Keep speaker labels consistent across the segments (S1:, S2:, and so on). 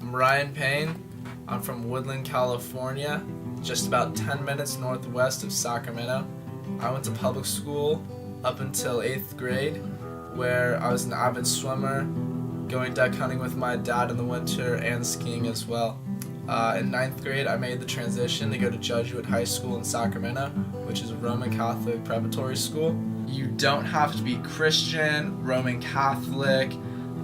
S1: I'm Ryan Payne. I'm from Woodland, California, just about 10 minutes northwest of Sacramento. I went to public school up until 8th grade, where I was an avid swimmer, going duck hunting with my dad in the winter and skiing as well. In 9th grade, I made the transition to go to Jesuit High School in Sacramento, which is a Roman Catholic preparatory school. You don't have to be Christian, Roman Catholic,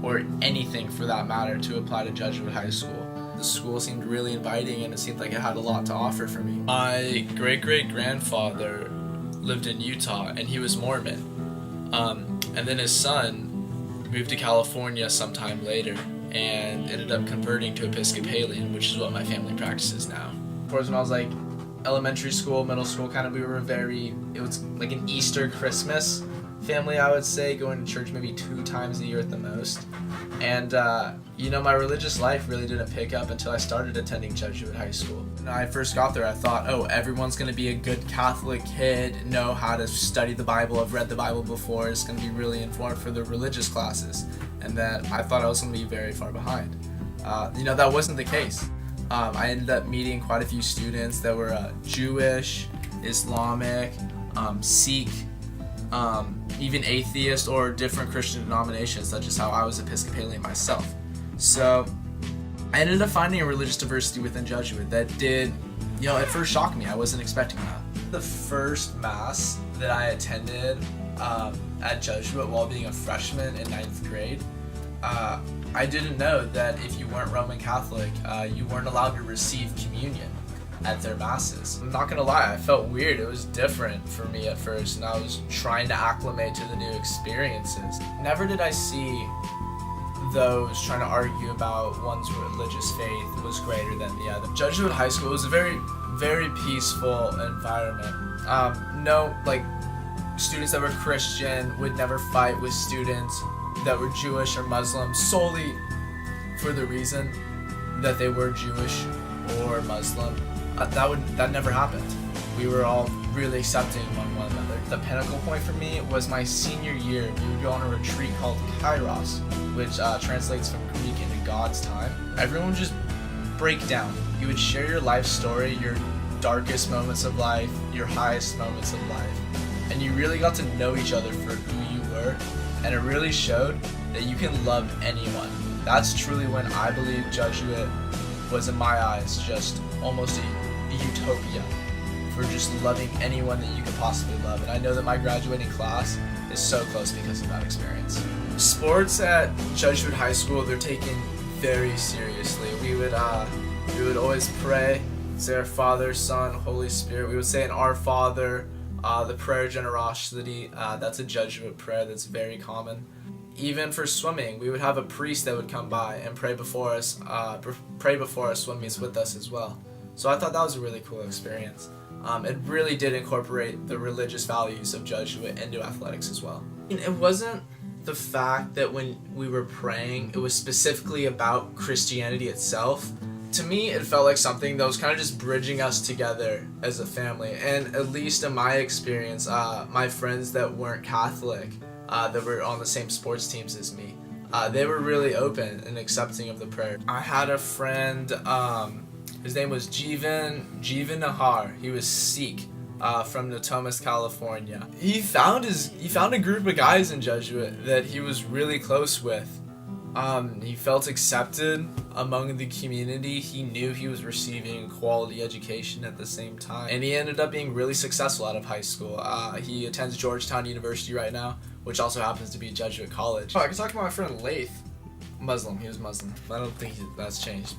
S1: or anything for that matter to apply to Jesuit High School. The school seemed really inviting and it seemed like it had a lot to offer for me. My great-great-grandfather lived in Utah and he was Mormon. And then his son moved to California sometime later and ended up converting to Episcopalian, which is what my family practices now. Of course, when I was like elementary school, middle school, it was like an Easter, Christmas family, I would say, going to church maybe 2 times a year at the most. And, my religious life really didn't pick up until I started attending Jesuit High School. When I first got there, I thought, everyone's going to be a good Catholic kid, know how to study the Bible, I've read the Bible before, it's going to be really informed for the religious classes. And then I thought I was going to be very far behind. That wasn't the case. I ended up meeting quite a few students that were Jewish, Islamic, Sikh, even atheist or different Christian denominations, such as how I was Episcopalian myself. So I ended up finding a religious diversity within Jesuit that did, at first shock me. I wasn't expecting that. The first Mass that I attended at Jesuit while being a freshman in 9th grade, I didn't know that if you weren't Roman Catholic, you weren't allowed to receive communion at their masses. I'm not gonna lie, I felt weird. It was different for me at first, and I was trying to acclimate to the new experiences. Never did I see those trying to argue about one's religious faith was greater than the other. Jesuit High School was a very, very peaceful environment. Students that were Christian would never fight with students that were Jewish or Muslim solely for the reason that they were Jewish or Muslim. That never happened. We were all really accepting of one another. The pinnacle point for me was my senior year. We would go on a retreat called Kairos, which translates from Greek into God's time. Everyone would just break down. You would share your life story, your darkest moments of life, your highest moments of life, and you really got to know each other for who you were, and it really showed that you can love anyone. That's truly when I believe Jesuit was, in my eyes, just almost a utopia for just loving anyone that you could possibly love. And I know that my graduating class is so close because of that experience. Sports at Jesuit High School, they're taken very seriously. We would always pray, say our Father, Son, Holy Spirit. We would say an Our Father, the prayer generosity. That's a Jesuit prayer that's very common. Even for swimming, we would have a priest that would come by and pray before us swim meets with us as well. So I thought that was a really cool experience. It really did incorporate the religious values of Jesuit into athletics as well. It wasn't the fact that when we were praying, it was specifically about Christianity itself. To me, it felt like something that was kind of just bridging us together as a family. And at least in my experience, my friends that weren't Catholic, that were on the same sports teams as me, they were really open and accepting of the prayer. I had a friend, his name was Jeevan Nahar. He was Sikh from Natomas, California. He found a group of guys in Jesuit that he was really close with. He felt accepted among the community. He knew he was receiving quality education at the same time. And he ended up being really successful out of high school. He attends Georgetown University right now, which also happens to be a Jesuit college. I can talk about my friend Laith. Muslim. He was Muslim. I don't think that's changed.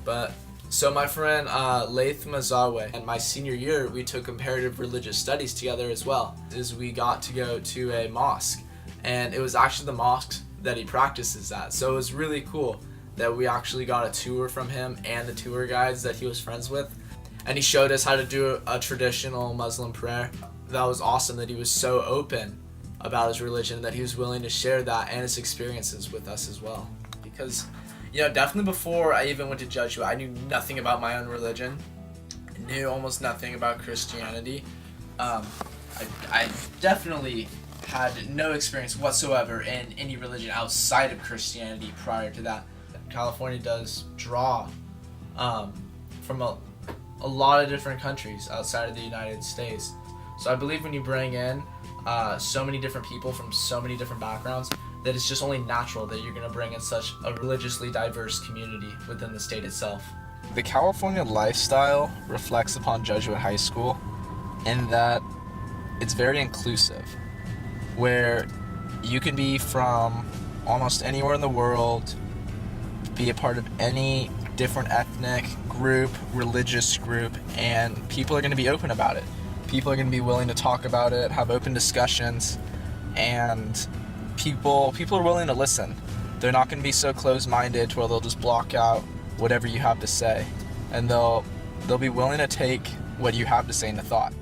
S1: So my friend Laith Mazawe, and my senior year, we took comparative religious studies together as well. We got to go to a mosque, and it was actually the mosque that he practices at. So it was really cool that we actually got a tour from him and the tour guides that he was friends with, and he showed us how to do a traditional Muslim prayer. That was awesome that he was so open about his religion, that he was willing to share that and his experiences with us as well. Because definitely before I even went to Jesuit, I knew nothing about my own religion. I knew almost nothing about Christianity. I definitely had no experience whatsoever in any religion outside of Christianity prior to that. California does draw from a lot of different countries outside of the United States. So I believe when you bring in so many different people from so many different backgrounds, that it's just only natural that you're going to bring in such a religiously diverse community within the state itself.
S2: The California lifestyle reflects upon Jesuit high school in that it's very inclusive, where you can be from almost anywhere in the world, be a part of any different ethnic group, religious group, and people are going to be open about it. People are going to be willing to talk about it, have open discussions, and people are willing to listen. They're not going to be so closed-minded to where they'll just block out whatever you have to say, and they'll be willing to take what you have to say into thought.